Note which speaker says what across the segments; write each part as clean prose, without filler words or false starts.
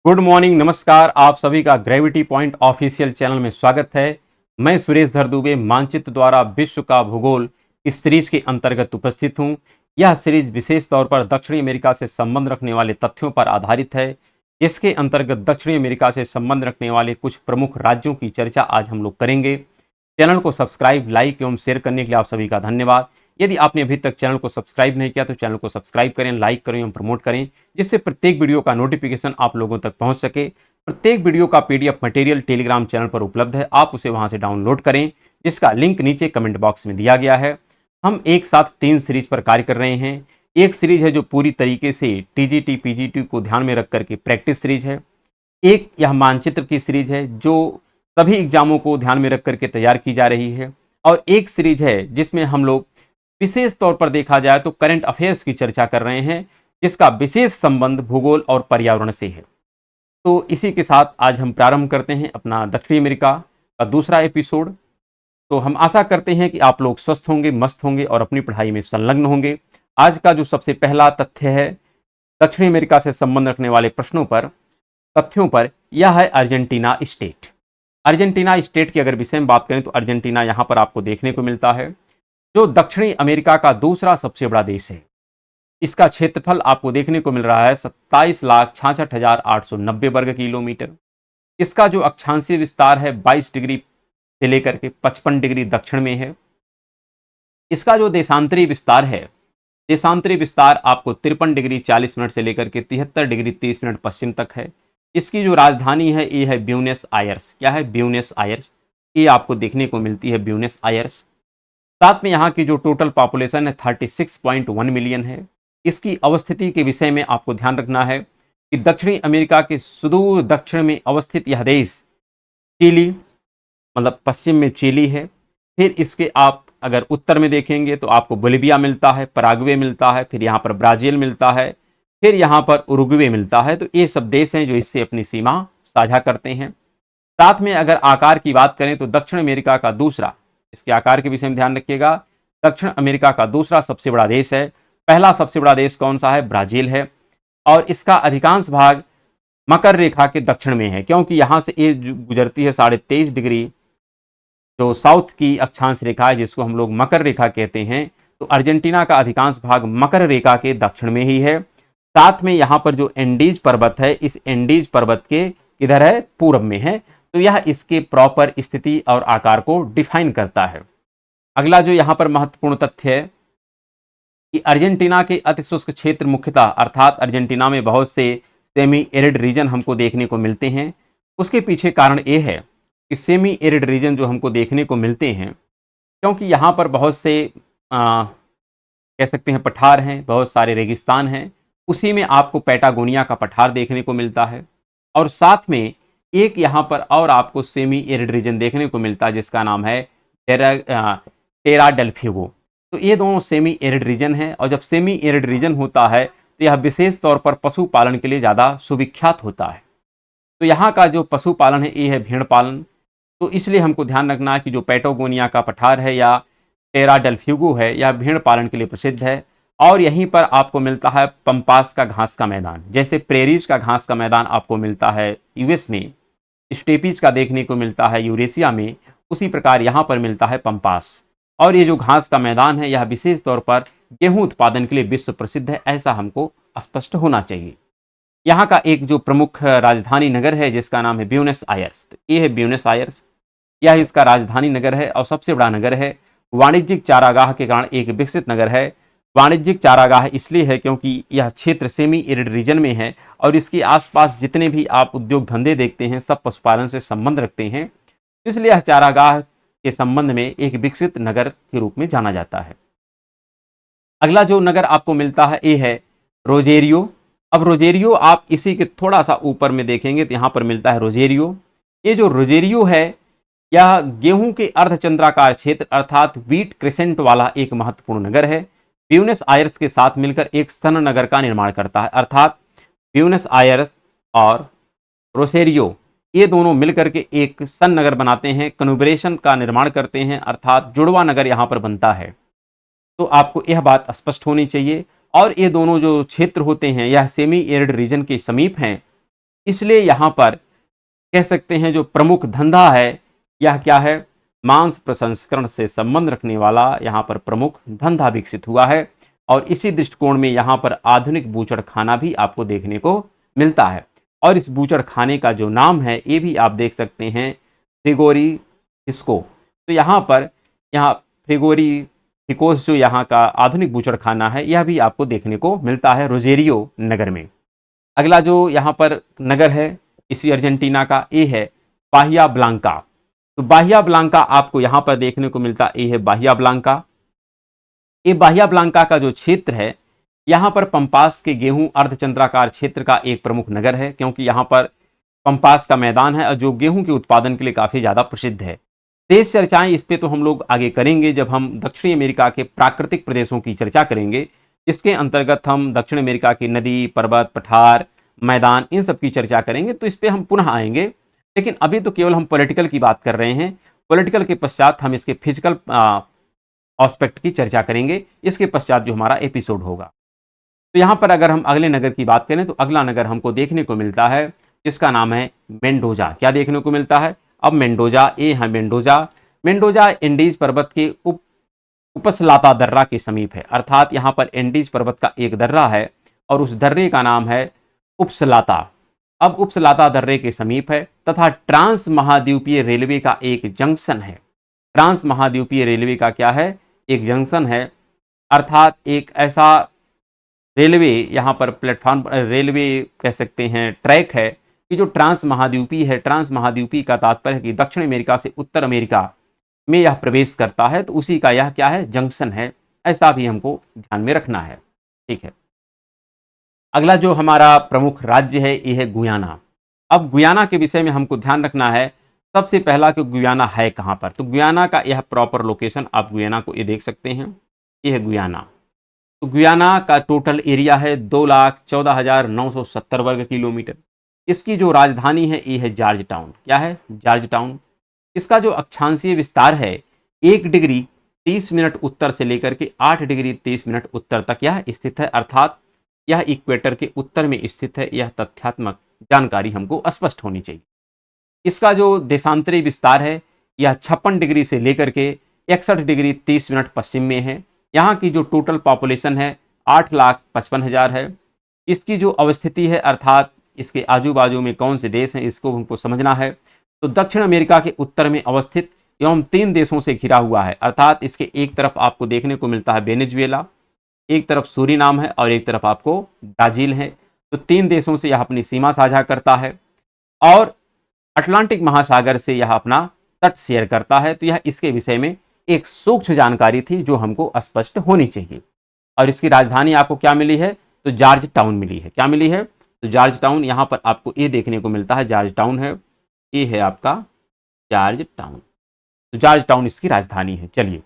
Speaker 1: Good morning, नमस्कार। आप सभी का ग्रेविटी पॉइंट ऑफिशियल चैनल में स्वागत है। मैं सुरेश धर दुबे मानचित्र द्वारा विश्व का भूगोल इस सीरीज के अंतर्गत उपस्थित हूं। यह सीरीज विशेष तौर पर दक्षिणी अमेरिका से संबंध रखने वाले तथ्यों पर आधारित है। इसके अंतर्गत दक्षिणी अमेरिका से संबंध रखने वाले कुछ प्रमुख राज्यों की चर्चा आज हम लोग करेंगे। चैनल को सब्सक्राइब, लाइक एवं शेयर करने के लिए आप सभी का धन्यवाद। यदि आपने अभी तक चैनल को सब्सक्राइब नहीं किया तो चैनल को सब्सक्राइब करें, लाइक करें एवं प्रमोट करें, जिससे प्रत्येक वीडियो का नोटिफिकेशन आप लोगों तक पहुंच सके। प्रत्येक वीडियो का पीडीएफ मटेरियल टेलीग्राम चैनल पर उपलब्ध है, आप उसे वहां से डाउनलोड करें, जिसका लिंक नीचे कमेंट बॉक्स में दिया गया है। हम एक साथ 3 सीरीज पर कार्य कर रहे हैं। एक सीरीज है जो पूरी तरीके से टीजीटी पीजीटी को ध्यान में रख करके प्रैक्टिस सीरीज है। एक यह मानचित्र की सीरीज है जो सभी एग्जामों को ध्यान में रख करके तैयार की जा रही है। और एक सीरीज है जिसमें हम लोग विशेष तौर पर देखा जाए तो करंट अफेयर्स की चर्चा कर रहे हैं, जिसका विशेष संबंध भूगोल और पर्यावरण से है। तो इसी के साथ आज हम प्रारंभ करते हैं अपना दक्षिणी अमेरिका का दूसरा एपिसोड। तो हम आशा करते हैं कि आप लोग स्वस्थ होंगे, मस्त होंगे और अपनी पढ़ाई में संलग्न होंगे। आज का जो सबसे पहला तथ्य है दक्षिणी अमेरिका से संबंध रखने वाले प्रश्नों पर, तथ्यों पर, यह है अर्जेंटीना स्टेट। अर्जेंटीना स्टेट की अगर विषय में बात करें तो अर्जेंटीना यहाँ पर आपको देखने को मिलता है, जो दक्षिणी अमेरिका का दूसरा सबसे बड़ा देश है। इसका क्षेत्रफल आपको देखने को मिल रहा है 27,66,890 वर्ग किलोमीटर। इसका जो अक्षांशीय विस्तार है 22 डिग्री से लेकर के 55 डिग्री दक्षिण में है। इसका जो देशांतरी विस्तार है, देशांतरी विस्तार आपको 53 डिग्री 40 मिनट से लेकर के 73 डिग्री 30 मिनट पश्चिम तक है। इसकी जो राजधानी है ये है ब्यूनस आयर्स। क्या है? Buenos Aires. ये आपको देखने को मिलती है ब्यूनस आयर्स। साथ में यहाँ की जो टोटल पॉपुलेशन है 36.1 मिलियन है। इसकी अवस्थिति के विषय में आपको ध्यान रखना है कि दक्षिणी अमेरिका के सुदूर दक्षिण में अवस्थित यह देश चिली, मतलब पश्चिम में चिली है। फिर इसके आप अगर उत्तर में देखेंगे तो आपको बोलिविया मिलता है, पराग्वे मिलता है, फिर यहाँ पर ब्राज़ील मिलता है, फिर यहाँ पर उरुग्वे मिलता है। तो ये सब देश हैं जो इससे अपनी सीमा साझा करते हैं। साथ में अगर आकार की बात करें तो दक्षिण अमेरिका का दूसरा, इसके आकार के विषय में ध्यान रखिएगा, दक्षिण अमेरिका का दूसरा सबसे बड़ा देश है। पहला सबसे बड़ा देश कौन सा है? ब्राज़ील है। और इसका अधिकांश भाग मकर रेखा के दक्षिण में है, क्योंकि यहाँ से ये गुजरती है 23.5 डिग्री, जो साउथ की अक्षांश रेखा है जिसको हम लोग मकर रेखा कहते हैं। तो अर्जेंटीना का अधिकांश भाग मकर रेखा के दक्षिण में ही है। साथ में यहाँ पर जो एंडीज पर्वत है, इस एंडीज पर्वत के इधर है, पूर्व में है। तो यह इसके प्रॉपर स्थिति और आकार को डिफाइन करता है। अगला जो यहाँ पर महत्वपूर्ण तथ्य है कि अर्जेंटीना के अति शुष्क क्षेत्र मुख्यतः, अर्थात अर्जेंटीना में बहुत से सेमी एरिड रीजन हमको देखने को मिलते हैं। उसके पीछे कारण ये है कि सेमी एरिड रीजन जो हमको देखने को मिलते हैं, क्योंकि यहाँ पर बहुत से कह सकते हैं पठार हैं, बहुत सारे रेगिस्तान हैं। उसी में आपको पैटागोनिया का पठार देखने को मिलता है। और साथ में एक यहाँ पर और आपको सेमी एरिड रीजन देखने को मिलता है जिसका नाम है टेरा डेल फ्यूगो। तो ये दोनों सेमी एरिड रीजन हैं। और जब सेमी एरिड रीजन होता है तो यह विशेष तौर पर पशुपालन के लिए ज़्यादा सुविख्यात होता है। तो यहाँ का जो पशुपालन है ये है भेड़ पालन। तो इसलिए हमको ध्यान रखना है कि जो पैटागोनिया का पठार है या टेरा डेल फ्यूगो है, यह भेड़ पालन के लिए प्रसिद्ध है। और यहीं पर आपको मिलता है पंपास का घास का मैदान। जैसे प्रेरीज का घास का मैदान आपको मिलता है यूएस में, स्टेपीज का देखने को मिलता है यूरेशिया में, उसी प्रकार यहाँ पर मिलता है पंपास। और ये जो घास का मैदान है यह विशेष तौर पर गेहूं उत्पादन के लिए विश्व प्रसिद्ध है, ऐसा हमको स्पष्ट होना चाहिए। यहाँ का एक जो प्रमुख राजधानी नगर है जिसका नाम है ब्यूनस आयर्स। तो ये है ब्यूनस आयर्स, यह इसका राजधानी नगर है और सबसे बड़ा नगर है। वाणिज्यिक चारागाह के कारण एक विकसित नगर है। वाणिज्यिक चारागाह इसलिए है क्योंकि यह क्षेत्र सेमी एरिड रीजन में है और इसके आसपास जितने भी आप उद्योग धंधे देखते हैं सब पशुपालन से संबंध रखते हैं, इसलिए यह चारागाह के संबंध में एक विकसित नगर के रूप में जाना जाता है। अगला जो नगर आपको मिलता है ये है रोजेरियो। अब रोजेरियो आप इसी के थोड़ा सा ऊपर में देखेंगे तो यहाँ पर मिलता है रोजेरियो। ये जो रोजेरियो है यह गेहूं के अर्धचंद्राकार क्षेत्र अर्थात व्हीट क्रिसेंट वाला एक महत्वपूर्ण नगर है। ब्यूनस आयर्स के साथ मिलकर एक सन नगर का निर्माण करता है, अर्थात ब्यूनस आयर्स और रोसेरियो ये दोनों मिलकर के एक सन नगर बनाते हैं, कन्वर्जेशन का निर्माण करते हैं, अर्थात जुड़वा नगर यहाँ पर बनता है। तो आपको यह बात स्पष्ट होनी चाहिए। और ये दोनों जो क्षेत्र होते हैं यह सेमी एरिड रीजन के समीप हैं इसलिए यहाँ पर कह सकते हैं जो प्रमुख धंधा है यह क्या है, मांस प्रसंस्करण से संबंध रखने वाला यहाँ पर प्रमुख धंधा विकसित हुआ है। और इसी दृष्टिकोण में यहाँ पर आधुनिक बूचड़ खाना भी आपको देखने को मिलता है। और इस बूचड़ खाने का जो नाम है ये भी आप देख सकते हैं, फ्रिगोरी हिस्को। तो यहाँ फ्रिगोरी हिकोस जो यहाँ का आधुनिक बूचड़ खाना है यह भी आपको देखने को मिलता है रोजेरियो नगर में। अगला जो यहाँ पर नगर है इसी अर्जेंटीना का, ये है बाहिया ब्लांका। तो बाहिया ब्लांका आपको यहाँ पर देखने को मिलता है, ये है बाहिया ब्लांका। ये बाहिया ब्लांका का जो क्षेत्र है यहाँ पर पंपास के गेहूं अर्धचंद्राकार क्षेत्र का एक प्रमुख नगर है, क्योंकि यहाँ पर पंपास का मैदान है और जो गेहूं के उत्पादन के लिए काफ़ी ज़्यादा प्रसिद्ध है। तेज चर्चाएं इस पे तो हम लोग आगे करेंगे जब हम दक्षिणी अमेरिका के प्राकृतिक प्रदेशों की चर्चा करेंगे। इसके अंतर्गत हम दक्षिण अमेरिका की नदी, पर्वत, पठार, मैदान, इन सब की चर्चा करेंगे, तो इस पर हम पुनः आएंगे। लेकिन अभी तो केवल हम पॉलिटिकल की बात कर रहे हैं। पॉलिटिकल के पश्चात हम इसके फिजिकल एस्पेक्ट की चर्चा करेंगे, इसके पश्चात जो हमारा एपिसोड होगा। तो यहाँ पर अगर हम अगले नगर की बात करें तो अगला नगर हमको देखने को मिलता है जिसका नाम है मेंडोजा। क्या देखने को मिलता है अब मेंडोजा, ये है मेंडोजा। मेंडोजा एंडीज पर्वत के उपसलाता दर्रा के समीप है, अर्थात यहाँ पर एंडीज पर्वत का एक दर्रा है और उस दर्रे का नाम है उपसलाता। अब उपसलाता दर्रे के समीप है तथा ट्रांस महाद्वीपीय रेलवे का एक जंक्शन है। ट्रांस महाद्वीपीय रेलवे का क्या है, एक जंक्शन है, अर्थात एक ऐसा रेलवे यहाँ पर प्लेटफॉर्म, रेलवे कह सकते हैं ट्रैक है कि जो ट्रांस महाद्वीपीय है। ट्रांस महाद्वीपीय का तात्पर्य है कि दक्षिण अमेरिका से उत्तर अमेरिका में यह प्रवेश करता है, तो उसी का यह क्या है, जंक्शन है। ऐसा भी हमको ध्यान में रखना है, ठीक है। अगला जो हमारा प्रमुख राज्य है ये है गुयाना। अब गुयाना के विषय में हमको ध्यान रखना है सबसे पहला कि गुयाना है कहाँ पर। तो गुयाना का यह प्रॉपर लोकेशन, आप गुयाना को ये देख सकते हैं, ये है गुयाना। तो गुयाना का टोटल एरिया है 2,14,970 वर्ग किलोमीटर। इसकी जो राजधानी है ये है जॉर्ज टाउन। क्या है, जॉर्ज टाउन। इसका जो अक्षांशीय विस्तार है 1 डिग्री 30 मिनट उत्तर से लेकर के 8 डिग्री 30 मिनट उत्तर तक यह स्थित है, अर्थात यह इक्वेटर के उत्तर में स्थित है। यह तथ्यात्मक जानकारी हमको स्पष्ट होनी चाहिए। इसका जो देशांतरी विस्तार है यह 56 डिग्री से लेकर के 61 डिग्री 30 मिनट पश्चिम में है। यहाँ की जो टोटल पॉपुलेशन है 8,55,000 है। इसकी जो अवस्थिति है, अर्थात इसके आजू बाजू में कौन से देश हैं, इसको हमको समझना है। तो दक्षिण अमेरिका के उत्तर में अवस्थित एवं 3 देशों से घिरा हुआ है, अर्थात इसके एक तरफ आपको देखने को मिलता है वेनेजुएला, एक तरफ सूरीनाम है और एक तरफ आपको ब्राजील है। तो 3 देशों से यह अपनी सीमा साझा करता है और अटलांटिक महासागर से यह अपना तट शेयर करता है। तो यह इसके विषय में एक सूक्ष्म जानकारी थी जो हमको स्पष्ट होनी चाहिए। और इसकी राजधानी आपको क्या मिली है, तो जॉर्ज टाउन मिली है। क्या मिली है, तो जॉर्ज टाउन। यहाँ पर आपको ये देखने को मिलता है जॉर्ज टाउन है, ये है आपका जॉर्ज टाउन। तो जॉर्ज टाउन इसकी राजधानी है। चलिए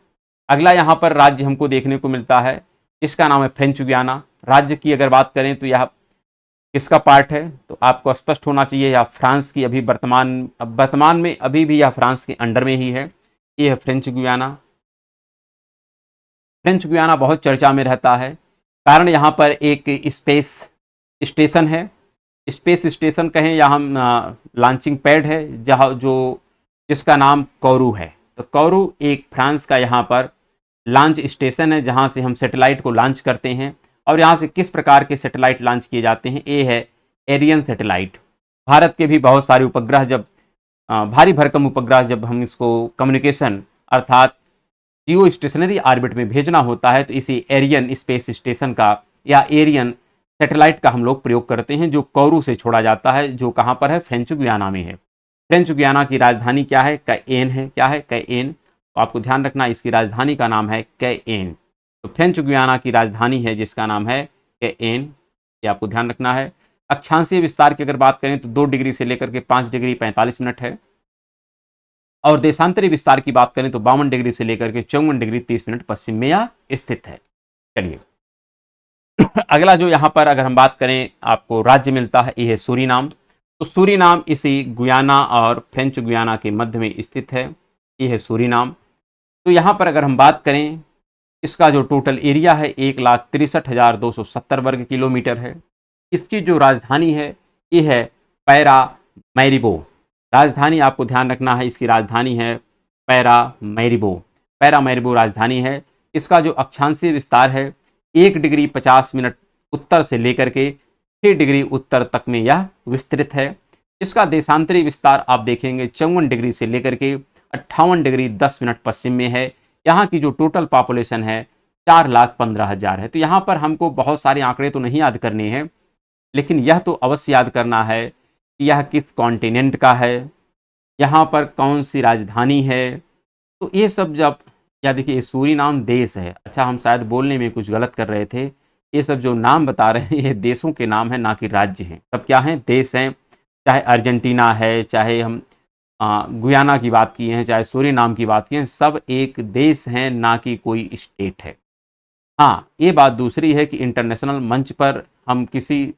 Speaker 1: अगला यहाँ पर राज्य हमको देखने को मिलता है, इसका नाम है फ्रेंच गुयाना। राज्य की अगर बात करें तो यह किसका पार्ट है, तो आपको स्पष्ट होना चाहिए यह फ्रांस की अभी वर्तमान में अभी भी यह फ्रांस के अंडर में ही है। ये है फ्रेंच गुयाना। फ्रेंच गुयाना बहुत चर्चा में रहता है, कारण यहाँ पर एक स्पेस स्टेशन है। स्पेस स्टेशन कहें या हम लॉन्चिंग पैड है जहाँ जिसका नाम कोरू है। तो कोरू एक फ्रांस का यहाँ पर लॉन्च स्टेशन है जहाँ से हम सैटेलाइट को लॉन्च करते हैं। और यहाँ से किस प्रकार के सैटेलाइट लॉन्च किए जाते हैं, ये है एरियन सैटेलाइट। भारत के भी बहुत सारे उपग्रह जब भारी भरकम उपग्रह जब हम इसको कम्युनिकेशन अर्थात जियो स्टेशनरी ऑर्बिट में भेजना होता है तो इसी एरियन स्पेस स्टेशन का या एरियन सैटेलाइट का हम लोग प्रयोग करते हैं, जो कोरू से छोड़ा जाता है, जो कहाँ पर है, फ्रेंच गुयाना में है। फ्रेंच गुयाना की राजधानी क्या है, कैएन है। क्या है, कैएन। तो आपको ध्यान रखना इसकी राजधानी का नाम है कैएन। तो फ्रेंच गुयाना की राजधानी है जिसका नाम है कैएन, ये आपको ध्यान रखना है। अक्षांशीय विस्तार की अगर बात करें तो 2 डिग्री से लेकर के 5 डिग्री 45 मिनट है। और देशांतरी विस्तार की बात करें तो 52 डिग्री से लेकर के 54 डिग्री 30 मिनट पश्चिम में यह स्थित है। चलिए अगला जो यहाँ पर अगर हम बात करें आपको राज्य मिलता है, ये है सूरीनाम। तो सूरीनाम इसी गुयाना और फ्रेंच गुयाना के मध्य में स्थित है, ये है सूरीनाम। तो यहाँ पर अगर हम बात करें इसका जो टोटल एरिया है 1,63,270 वर्ग किलोमीटर है। इसकी जो राजधानी है ये है पैरामैरिबो। राजधानी आपको ध्यान रखना है, इसकी राजधानी है पैरामैरिबो। पैरामैरिबो राजधानी है। इसका जो अक्षांशीय विस्तार है 1 डिग्री 50 मिनट उत्तर से लेकर के 6 डिग्री उत्तर तक में यह विस्तृत है। इसका देशांतरी विस्तार आप देखेंगे 54 डिग्री से लेकर के 58 डिग्री 10 मिनट पश्चिम में है। यहाँ की जो टोटल पॉपुलेशन है 4,15,000 है। तो यहाँ पर हमको बहुत सारे आंकड़े तो नहीं याद करने हैं, लेकिन यह तो अवश्य याद करना है कि यह किस कॉन्टिनेंट का है, यहाँ पर कौन सी राजधानी है। तो ये सब जब, या देखिए सूरीनाम देश है, अच्छा हम शायद बोलने में कुछ गलत कर रहे थे। ये सब जो नाम बता रहे हैं ये देशों के नाम है, ना कि राज्य हैं। सब क्या हैं? देश हैं। चाहे अर्जेंटीना है, चाहे हम गुयाना की बात की हैं, चाहे सूरीनाम की बात की हैं, सब एक देश हैं, ना कि कोई स्टेट है। हाँ, ये बात दूसरी है कि इंटरनेशनल मंच पर हम किसी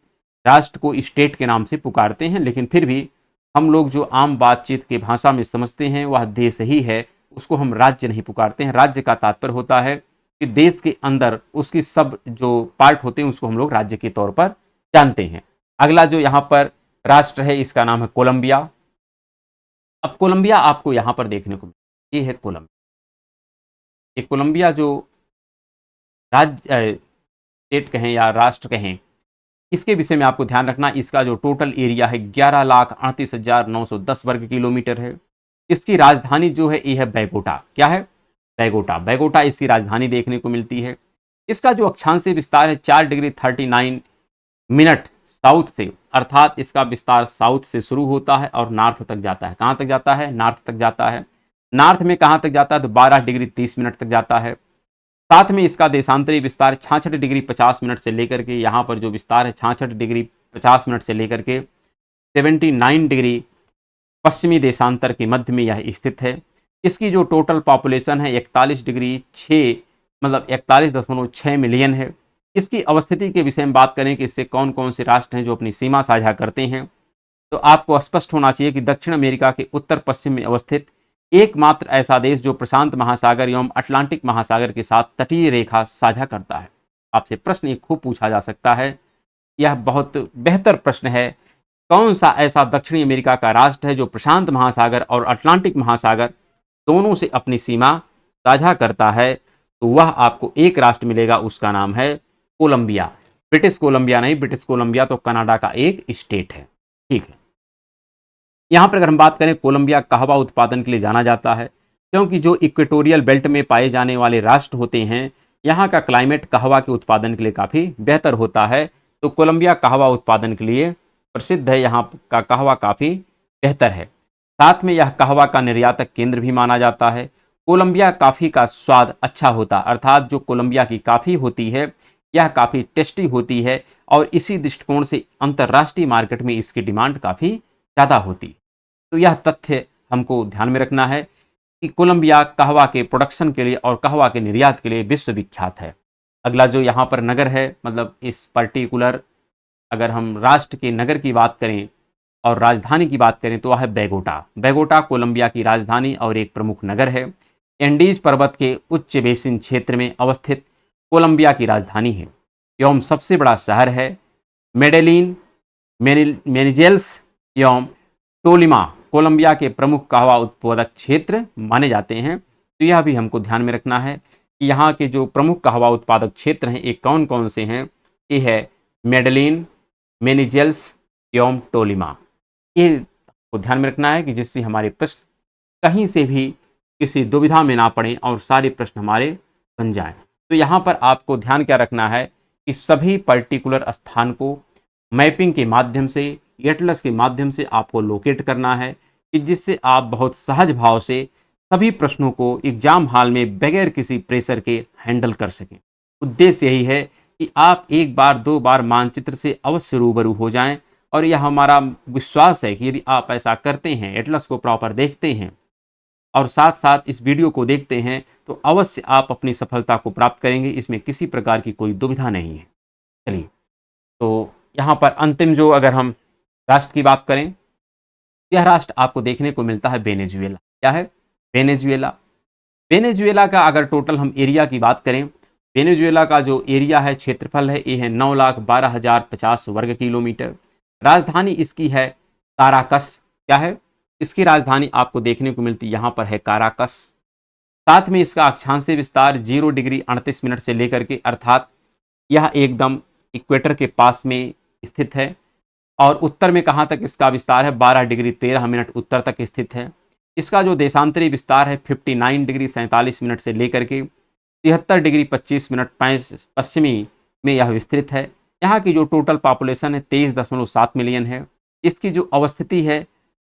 Speaker 1: राष्ट्र को स्टेट के नाम से पुकारते हैं, लेकिन फिर भी हम लोग जो आम बातचीत की भाषा में समझते हैं वह देश ही है, उसको हम राज्य नहीं पुकारते हैं। राज्य का तात्पर्य होता है कि देश के अंदर उसकी सब जो पार्ट होते हैं उसको हम लोग राज्य के तौर पर जानते हैं। अगला जो यहाँ पर राष्ट्र है इसका नाम है कोलंबिया। अब कोलंबिया आपको यहाँ पर देखने को मिलेगा, ये है कोलंबिया। ये कोलंबिया जो राज्य स्टेट कहें या राष्ट्र कहें, इसके विषय में आपको ध्यान रखना, इसका जो टोटल एरिया है 11,38,910 वर्ग किलोमीटर है। इसकी राजधानी जो है ये है बैगोटा। क्या है? बैगोटा। बैगोटा इसकी राजधानी देखने को मिलती है। इसका जो अक्षांशीय विस्तार है 4 डिग्री 39 मिनट साउथ से, अर्थात इसका विस्तार साउथ से शुरू होता है और नॉर्थ तक जाता है। कहाँ तक जाता है? नॉर्थ तक जाता है। नॉर्थ में कहाँ तक जाता है? तो 12 डिग्री 30 मिनट तक जाता है। साथ में इसका देशांतरी विस्तार 66 डिग्री 50 मिनट से लेकर के, यहाँ पर जो विस्तार है 66 डिग्री 50 मिनट से लेकर के 79 डिग्री पश्चिमी देशांतर के मध्य में यह स्थित है। इसकी जो टोटल पॉपुलेशन है 41.6 मिलियन है। इसकी अवस्थिति के विषय में बात करें कि इससे कौन कौन से राष्ट्र हैं जो अपनी सीमा साझा करते हैं, तो आपको स्पष्ट होना चाहिए कि दक्षिण अमेरिका के उत्तर पश्चिम में अवस्थित एकमात्र ऐसा देश जो प्रशांत महासागर एवं अटलांटिक महासागर के साथ तटीय रेखा साझा करता है। आपसे प्रश्न एक खूब पूछा जा सकता है, यह बहुत बेहतर प्रश्न है, कौन सा ऐसा दक्षिणी अमेरिका का राष्ट्र है जो प्रशांत महासागर और अटलांटिक महासागर दोनों से अपनी सीमा साझा करता है? तो वह आपको एक राष्ट्र मिलेगा, उसका नाम है कोलंबिया। ब्रिटिश कोलंबिया नहीं, ब्रिटिश कोलंबिया तो कनाडा का एक स्टेट है। ठीक है, यहाँ पर अगर हम बात करें, कोलंबिया कहवा उत्पादन के लिए जाना जाता है, क्योंकि जो इक्वेटोरियल बेल्ट में पाए जाने वाले राष्ट्र होते हैं यहाँ का क्लाइमेट कहवा के उत्पादन के लिए काफ़ी बेहतर होता है। तो कोलंबिया कहवा उत्पादन के लिए प्रसिद्ध है, यहाँ का कहवा काफ़ी बेहतर है। साथ में यह कहवा का निर्यातक केंद्र भी माना जाता है। कोलंबिया कॉफ़ी का स्वाद अच्छा होता, अर्थात जो कोलंबिया की कॉफ़ी होती है यह काफ़ी टेस्टी होती है और इसी दृष्टिकोण से अंतर्राष्ट्रीय मार्केट में इसकी डिमांड काफ़ी ज़्यादा होती है। तो यह तथ्य हमको ध्यान में रखना है कि कोलंबिया कहवा के प्रोडक्शन के लिए और कहवा के निर्यात के लिए विश्वविख्यात है। अगला जो यहाँ पर नगर है, मतलब इस पर्टिकुलर अगर हम राष्ट्र के नगर की बात करें और राजधानी की बात करें तो वह है बैगोटा। बैगोटा कोलंबिया की राजधानी और एक प्रमुख नगर है। एंडीज पर्वत के उच्च बेसिन क्षेत्र में अवस्थित कोलंबिया की राजधानी है एवं सबसे बड़ा शहर है। मेडेलिन, मेनिजेल्स एवं टोलिमा कोलंबिया के प्रमुख कहवा उत्पादक क्षेत्र माने जाते हैं। तो यह भी हमको ध्यान में रखना है कि यहाँ के जो प्रमुख कहवा उत्पादक क्षेत्र हैं ये कौन कौन से हैं। ये है मेडेलिन, मेनिजेल्स एवं टोलिमा। ये को ध्यान में रखना है कि जिससे हमारे प्रश्न कहीं से भी किसी दुविधा में ना पड़े और सारे प्रश्न हमारे बन जाएं। तो यहाँ पर आपको ध्यान क्या रखना है कि सभी पर्टिकुलर स्थान को मैपिंग के माध्यम से, एटलस के माध्यम से आपको लोकेट करना है कि जिससे आप बहुत सहज भाव से सभी प्रश्नों को एग्जाम हॉल में बगैर किसी प्रेशर के हैंडल कर सकें। उद्देश्य यही है कि आप एक बार दो बार मानचित्र से अवश्य रूबरू हो जाएं और यह हमारा विश्वास है कि यदि आप ऐसा करते हैं, एटलस को प्रॉपर देखते हैं और साथ साथ इस वीडियो को देखते हैं तो अवश्य आप अपनी सफलता को प्राप्त करेंगे। इसमें किसी प्रकार की कोई दुविधा नहीं है। चलिए, तो यहाँ पर अंतिम जो अगर हम राष्ट्र की बात करें, यह राष्ट्र आपको देखने को मिलता है वेनेजुएला। क्या है? वेनेजुएला। वेनेजुएला का अगर टोटल हम एरिया की बात करें, वेनेजुएला का जो एरिया है, क्षेत्रफल है, ये है 9,12,050 वर्ग किलोमीटर। राजधानी इसकी है काराकस क्या है, इसकी राजधानी आपको देखने को मिलती यहाँ पर है काराकस। साथ में इसका अक्षांशीय विस्तार 0 डिग्री 38 मिनट से लेकर के, अर्थात यह एकदम इक्वेटर के पास में स्थित है। और उत्तर में कहाँ तक इसका विस्तार है, 12 डिग्री 13 मिनट उत्तर तक स्थित है। इसका जो देशांतरी विस्तार है 59 डिग्री 47 मिनट से लेकर के 73 डिग्री 25 मिनट पश्चिमी में यह विस्तृत है। यहाँ की जो टोटल पॉपुलेशन है 23.7 मिलियन है। इसकी जो अवस्थिति है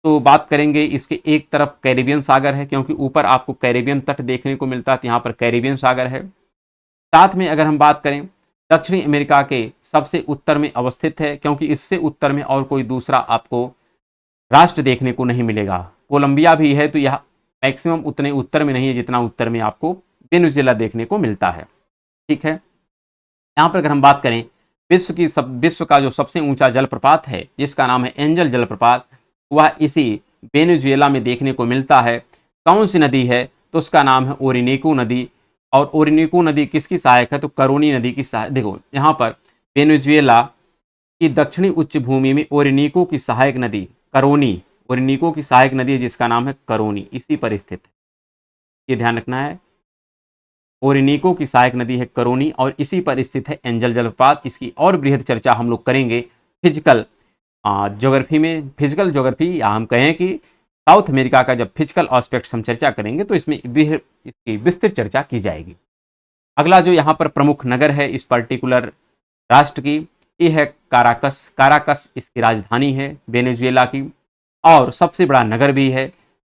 Speaker 1: तो बात करेंगे, इसके एक तरफ कैरिबियन सागर है, क्योंकि ऊपर आपको कैरिबियन तट देखने को मिलता है, तो यहाँ पर कैरिबियन सागर है। साथ में अगर हम बात करें, दक्षिणी अमेरिका के सबसे उत्तर में अवस्थित है, क्योंकि इससे उत्तर में और कोई दूसरा आपको राष्ट्र देखने को नहीं मिलेगा। कोलंबिया भी है, तो यह मैक्सिमम उतने उत्तर में नहीं है जितना उत्तर में आपको वेनेजुएला देखने को मिलता है। ठीक है, यहाँ पर अगर हम बात करें, विश्व का जो सबसे ऊंचा जलप्रपात है जिसका नाम है एंजल जलप्रपात, वह इसी वेनेजुएला में देखने को मिलता है। कौन सी नदी है, तो उसका नाम है ओरिनीको नदी। और ओरिनीको नदी किसकी सहायक है, तो करोनी नदी की सहायक। देखो यहाँ पर वेनेजुएला की दक्षिणी उच्च भूमि में ओरिनीको की सहायक नदी करोनी, ओरिनीको की सहायक नदी है जिसका नाम है करोनी, इसी पर स्थित है, ये ध्यान रखना है। ओरिनीको की सहायक नदी है करोनी और इसी पर स्थित है एंजल जलप्रपात। इसकी और बृहद चर्चा हम लोग करेंगे फिजिकल ज्योग्राफी में। फिजिकल ज्योग्राफी, या हम कहें कि साउथ अमेरिका का जब फिजिकल एस्पेक्ट्स हम चर्चा करेंगे तो इसमें इसकी विस्तृत चर्चा की जाएगी। अगला जो यहाँ पर प्रमुख नगर है इस पर्टिकुलर राष्ट्र की, ये है काराकस। काराकस इसकी राजधानी है वेनेजुएला की, और सबसे बड़ा नगर भी है।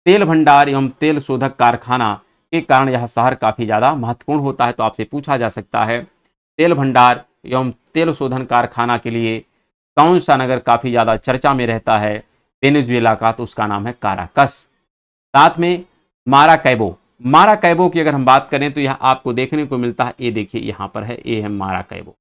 Speaker 1: तेल भंडार एवं तेल शोधक कारखाना के कारण यह शहर काफ़ी ज़्यादा महत्वपूर्ण होता है। तो आपसे पूछा जा सकता है, तेल भंडार एवं तेल शोधन कारखाना के लिए कौन सा नगर काफ़ी ज़्यादा चर्चा में रहता है वेनेजुएला का, तो उसका नाम है काराकस। साथ में माराकैबो, माराकैबो की अगर हम बात करें तो यह आपको देखने को मिलता है, ये देखिए यहाँ पर है, ये है माराकैबो।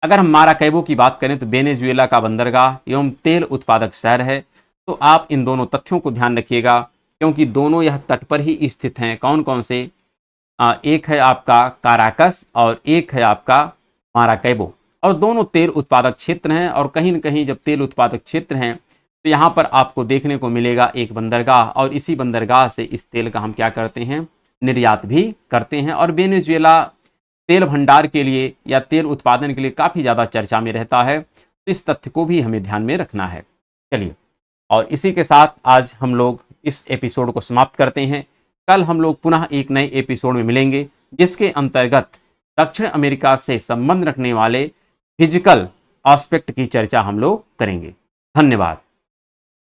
Speaker 1: अगर हम माराकैबो की बात करें तो वेनेजुएला का बंदरगाह एवं तेल उत्पादक शहर है। तो आप इन दोनों तथ्यों को ध्यान रखिएगा, क्योंकि दोनों यह तट पर ही स्थित हैं। कौन कौन से, एक है आपका काराकस और एक है आपका माराकैबो, और दोनों तेल उत्पादक क्षेत्र हैं। और कहीं न कहीं जब तेल उत्पादक क्षेत्र हैं तो यहाँ पर आपको देखने को मिलेगा एक बंदरगाह, और इसी बंदरगाह से इस तेल का हम क्या करते हैं, निर्यात भी करते हैं। और वेनेजुएला तेल भंडार के लिए या तेल उत्पादन के लिए काफ़ी ज़्यादा चर्चा में रहता है, तो इस तथ्य को भी हमें ध्यान में रखना है। चलिए, और इसी के साथ आज हम लोग इस एपिसोड को समाप्त करते हैं। कल हम लोग पुनः एक नए एपिसोड में मिलेंगे, जिसके अंतर्गत दक्षिण अमेरिका से संबंध रखने वाले फिजिकल एस्पेक्ट की चर्चा हम लोग करेंगे। धन्यवाद।